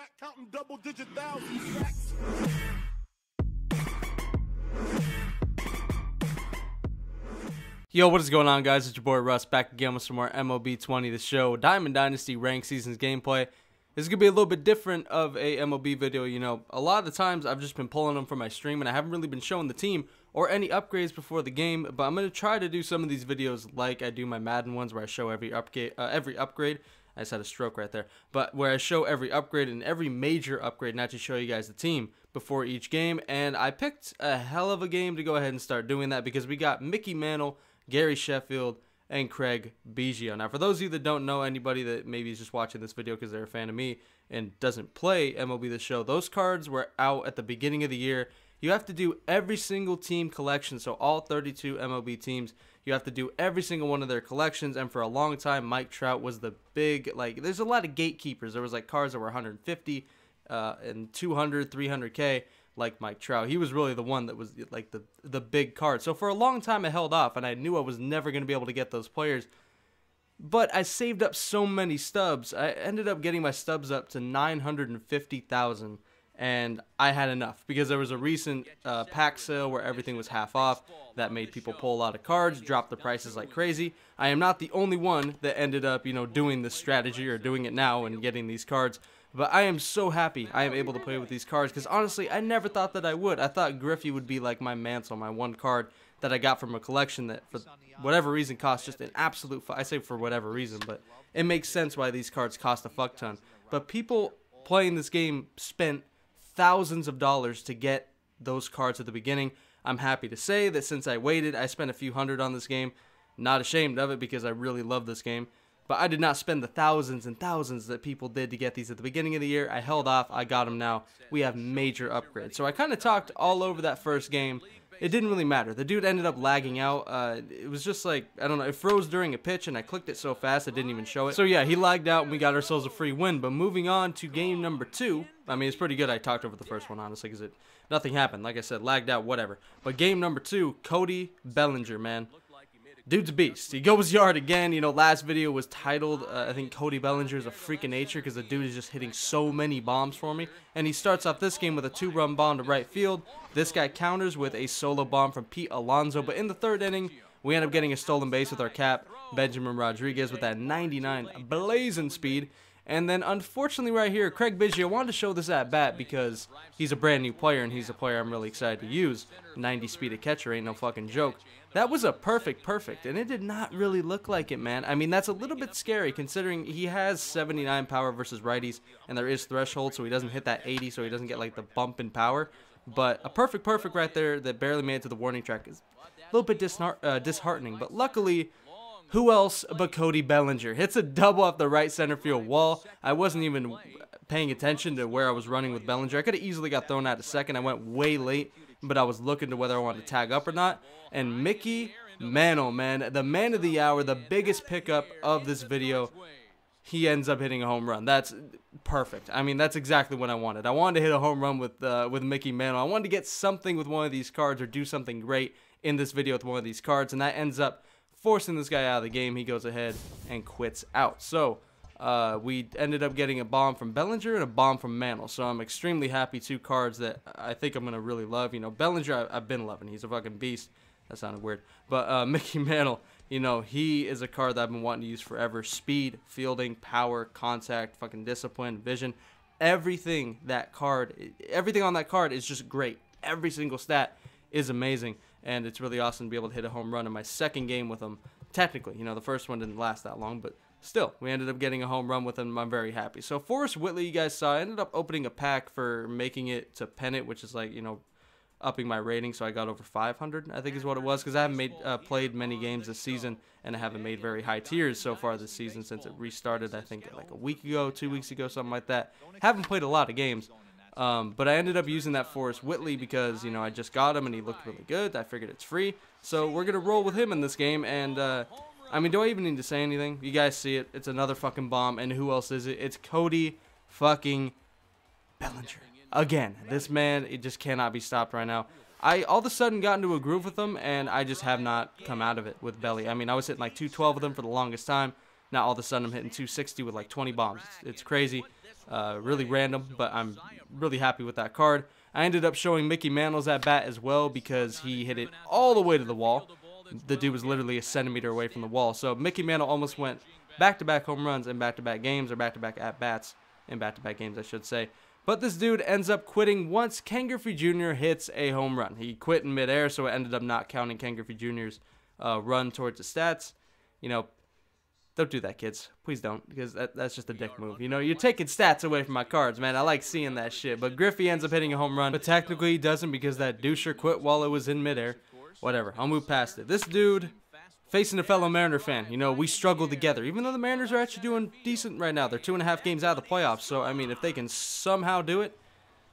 back counting double-digit thousands. Yo, what is going on, guys? It's your boy Russ back again with some more MLB 20, the show. Diamond Dynasty Ranked Seasons gameplay. This is going to be a little bit different of a MLB video. You know, a lot of the times I've just been pulling them from my stream and I haven't really been showing the team or any upgrades before the game. But I'm going to try to do some of these videos like I do my Madden ones where I show every upgrade. I just had a stroke right there. But where I show every upgrade and every major upgrade and actually show you guys the team before each game. And I picked a hell of a game to go ahead and start doing that because we got Mickey Mantle, Gary Sheffield, and Craig Biggio. Now, for those of you that don't know, anybody that maybe is just watching this video because they're a fan of me and doesn't play MLB The Show, those cards were out at the beginning of the year. You have to do every single team collection, so all 32 MLB teams, you have to do every single one of their collections, and for a long time, Mike Trout was the big, like, there's a lot of gatekeepers. There was, like, cards that were 150 and 200, 300K. Like Mike Trout. He was really the one that was like the big card. So for a long time I held off and I knew I was never going to be able to get those players. But I saved up so many stubs. I ended up getting my stubs up to 950,000 and I had enough because there was a recent pack sale where everything was half off. That made people pull a lot of cards, drop the prices like crazy. I am not the only one that ended up, you know, doing this strategy or doing it now and getting these cards. But I am so happy I am able to play with these cards because honestly, I never thought that I would. I thought Griffey would be like my mantle, my one card that I got from a collection that for whatever reason cost just an absolute, I say for whatever reason, but it makes sense why these cards cost a fuck ton. But people playing this game spent thousands of dollars to get those cards at the beginning. I'm happy to say that since I waited, I spent a few hundred on this game. Not ashamed of it because I really love this game. But I did not spend the thousands and thousands that people did to get these at the beginning of the year. I held off. I got them now. We have major upgrades. So I kind of talked all over that first game. It didn't really matter. The dude ended up lagging out. It was just like, I don't know, it froze during a pitch and I clicked it so fast I didn't even show it. So yeah, he lagged out and we got ourselves a free win. But moving on to game number 2. I mean, it's pretty good. I talked over the first one, honestly, because nothing happened. Like I said, lagged out, whatever. But game number 2, Cody Bellinger, man. Dude's a beast. He goes yard again. You know, last video was titled, I think Cody Bellinger is a freak of nature because the dude is just hitting so many bombs for me. And he starts off this game with a 2-run bomb to right field. This guy counters with a solo bomb from Pete Alonso. But in the third inning, we end up getting a stolen base with our cap, Benjamin Rodriguez, with that 99 blazing speed. And then, unfortunately, right here, Craig Biggio, I wanted to show this at bat because he's a brand new player and he's a player I'm really excited to use. 90 speed at catcher ain't no fucking joke. That was a perfect, and it did not really look like it, man. I mean, that's a little bit scary considering he has 79 power versus righties, and there is threshold, so he doesn't hit that 80, so he doesn't get, like, the bump in power. But a perfect right there that barely made it to the warning track is a little bit disheartening. But luckily, who else but Cody Bellinger? Hits a double off the right center field wall. I wasn't even paying attention to where I was running with Bellinger. I could have easily got thrown out a second. I went way late, but I was looking to whether I wanted to tag up or not. And Mickey Mantle, man, the man of the hour, the biggest pickup of this video, he ends up hitting a home run. That's perfect. I mean, that's exactly what I wanted. I wanted to hit a home run with Mickey Mantle. I wanted to get something with one of these cards or do something great in this video with one of these cards, and that ends up forcing this guy out of the game. He goes ahead and quits out. So we ended up getting a bomb from Bellinger and a bomb from Mantle. So I'm extremely happy. 2 cards that I think I'm going to really love. You know, Bellinger, I've been loving. He's a fucking beast. That sounded weird. But Mickey Mantle, you know, he is a card that I've been wanting to use forever. Speed, fielding, power, contact, fucking discipline, vision. Everything on that card is just great. Every single stat is amazing. And it's really awesome to be able to hit a home run in my second game with him. Technically, you know, the first one didn't last that long, but still, we ended up getting a home run with him. I'm very happy. So Forrest Whitley, you guys saw, I ended up opening a pack for making it to pennant, which is like, you know, upping my rating, so I got over 500, I think is what it was, because I haven't played many games this season, and I haven't made very high tiers so far this season since it restarted, I think, like a week ago, 2 weeks ago, something like that. Haven't played a lot of games. But I ended up using that Forrest Whitley because, you know, I just got him and he looked really good. I figured it's free. So we're going to roll with him in this game. And, I mean, do I even need to say anything? You guys see it. It's another fucking bomb. And who else is it? It's Cody fucking Bellinger. Again, this man, it just cannot be stopped right now. I all of a sudden got into a groove with him, and I just have not come out of it with Belly. I mean, I was hitting like 212 with him for the longest time. Now all of a sudden I'm hitting 260 with like 20 bombs. It's crazy. Really random, but I'm really happy with that card. I ended up showing Mickey Mantle's at bat as well because he hit it all the way to the wall. The dude was literally a centimeter away from the wall. So Mickey Mantle almost went back-to-back home runs in back-to-back games, or back-to-back at-bats in back-to-back games, I should say. But this dude ends up quitting once Ken Griffey Jr. hits a home run. He quit in midair, so it ended up not counting Ken Griffey Jr.'s run towards the stats. You know, don't do that, kids. Please don't, because that's just a dick move. You know, you're taking stats away from my cards, man. I like seeing that shit. But Griffey ends up hitting a home run, but technically he doesn't because that doucher quit while it was in midair. Whatever, I'll move past it. This dude facing a fellow Mariner fan. You know, we struggle together. Even though the Mariners are actually doing decent right now. They're 2.5 games out of the playoffs. So, I mean, if they can somehow do it,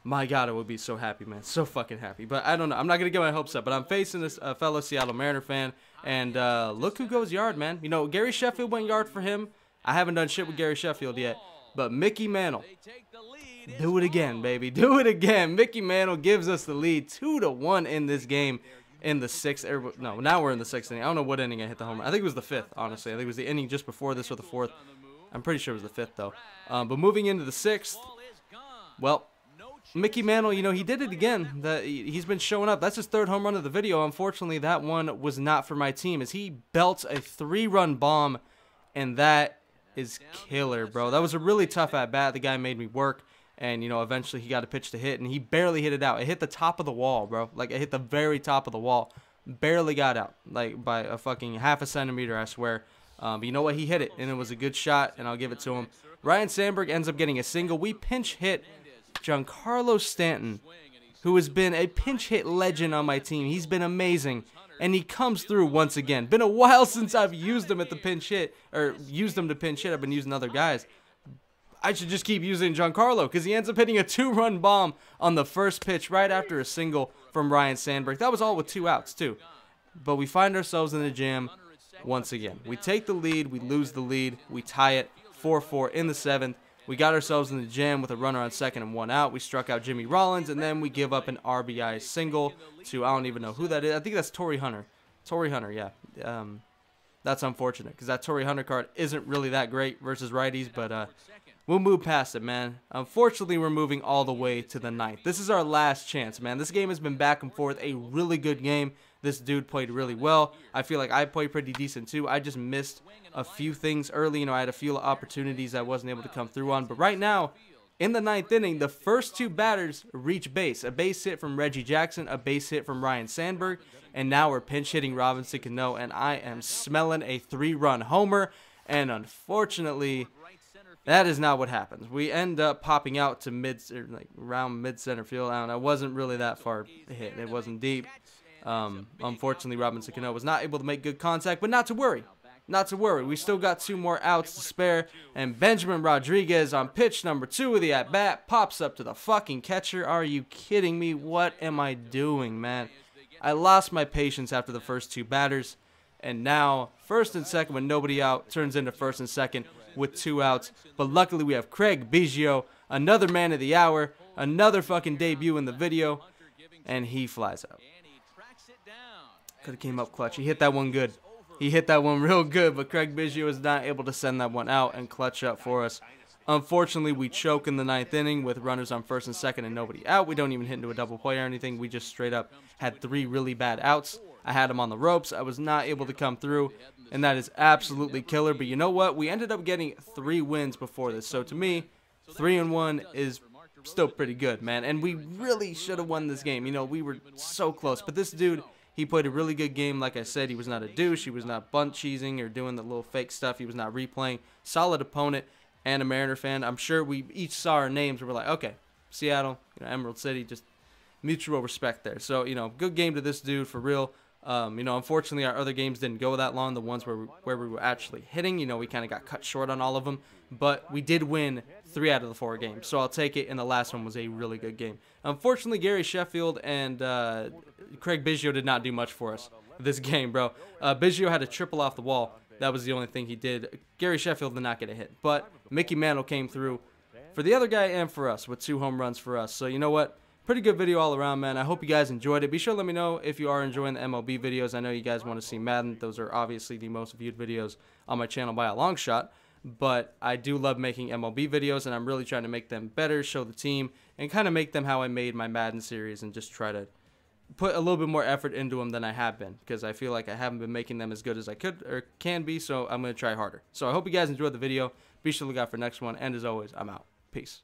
my God, I would be so happy, man. So fucking happy. But I don't know. I'm not going to get my hopes up. But I'm facing this fellow Seattle Mariner fan. And look who goes yard, man. You know, Gary Sheffield went yard for him. I haven't done shit with Gary Sheffield yet. But Mickey Mantle, do it again, baby. Do it again. Mickey Mantle gives us the lead 2-1 in this game in the 6th. No, now we're in the 6th inning. I don't know what inning I hit the home run. I think it was the 5th, honestly. I think it was the inning just before this or the 4th. I'm pretty sure it was the 5th, though. But moving into the 6th, well, Mickey Mantle, you know, he did it again. He's been showing up. That's his 3rd home run of the video. Unfortunately, that one was not for my team as he belts a 3-run bomb, and that is killer, bro. That was a really tough at-bat. The guy made me work, and, you know, eventually he got a pitch to hit, and he barely hit it out. It hit the top of the wall, bro. Like, it hit the very top of the wall. Barely got out, like, by a fucking half a centimeter, I swear. But you know what? He hit it, and it was a good shot, and I'll give it to him. Ryan Sandberg ends up getting a single. We pinch hit Giancarlo Stanton, who has been a pinch hit legend on my team. He's been amazing, and he comes through once again. Been a while since I've used him at the pinch hit, or used him to pinch hit. I've been using other guys. I should just keep using Giancarlo because he ends up hitting a 2-run bomb on the first pitch right after a single from Ryan Sandberg. That was all with 2 outs, too. But we find ourselves in the jam once again. We take the lead. We lose the lead. We tie it 4-4 in the 7th. We got ourselves in the jam with a runner on 2nd and 1 out. We struck out Jimmy Rollins, and then we give up an RBI single to, I don't even know who that is. I think that's Torrey Hunter. Torrey Hunter, yeah. That's unfortunate because that Torrey Hunter card isn't really that great versus righties, but we'll move past it, man. Unfortunately, we're moving all the way to the 9th. This is our last chance, man. This game has been back and forth, a really good game. This dude played really well. I feel like I played pretty decent too. I just missed a few things early. You know, I had a few opportunities I wasn't able to come through on. But right now, in the 9th inning, the first 2 batters reach base. A base hit from Reggie Jackson, a base hit from Ryan Sandberg. And now we're pinch hitting Robinson Cano, and I am smelling a 3-run homer. And unfortunately, that is not what happens. We end up popping out to around mid center field. I don't know. It wasn't really that far hit. It wasn't deep. Unfortunately, Robinson Cano was not able to make good contact, but not to worry. Not to worry. We still got 2 more outs to spare, and Benjamin Rodriguez on pitch number 2 of the at-bat pops up to the fucking catcher. Are you kidding me? What am I doing, man? I lost my patience after the first 2 batters, and now 1st and 2nd with nobody out turns into 1st and 2nd with 2 outs. But luckily, we have Craig Biggio, another man of the hour, another fucking debut in the video, and he flies out. Could have came up clutch. He hit that one good. He hit that one real good, but Craig Biggio was not able to send that one out and clutch up for us. Unfortunately, we choke in the 9th inning with runners on 1st and 2nd and nobody out. We don't even hit into a double play or anything. We just straight up had 3 really bad outs. I had him on the ropes. I was not able to come through, and that is absolutely killer. But you know what? We ended up getting 3 wins before this. So to me, 3-1 is still pretty good, man. And we really should have won this game. You know, we were so close. But this dude, he played a really good game. Like I said, he was not a douche. He was not bunt cheesing or doing the little fake stuff. He was not replaying. Solid opponent and a Mariner fan. I'm sure we each saw our names and we're like, okay, Seattle, you know, Emerald City, just mutual respect there. So, you know, good game to this dude for real. You know, unfortunately, our other games didn't go that long. The ones where we were actually hitting, you know, we kind of got cut short on all of them. But we did win 3 out of the 4 games. So I'll take it. And the last one was a really good game. Unfortunately, Gary Sheffield and Craig Biggio did not do much for us this game, bro. Biggio had a triple off the wall. That was the only thing he did. Gary Sheffield did not get a hit. But Mickey Mantle came through for the other guy and for us with 2 home runs for us. So, you know what? Pretty good video all around, man. I hope you guys enjoyed it. Be sure to let me know if you are enjoying the MLB videos. I know you guys want to see Madden. Those are obviously the most viewed videos on my channel by a long shot. but I do love making MLB videos, and I'm really trying to make them better, show the team, and kind of make them how I made my Madden series, and just try to put a little bit more effort into them than I have been, because I feel like I haven't been making them as good as I could or can be, so I'm going to try harder. So I hope you guys enjoyed the video. Be sure to look out for the next one, and as always, I'm out. Peace.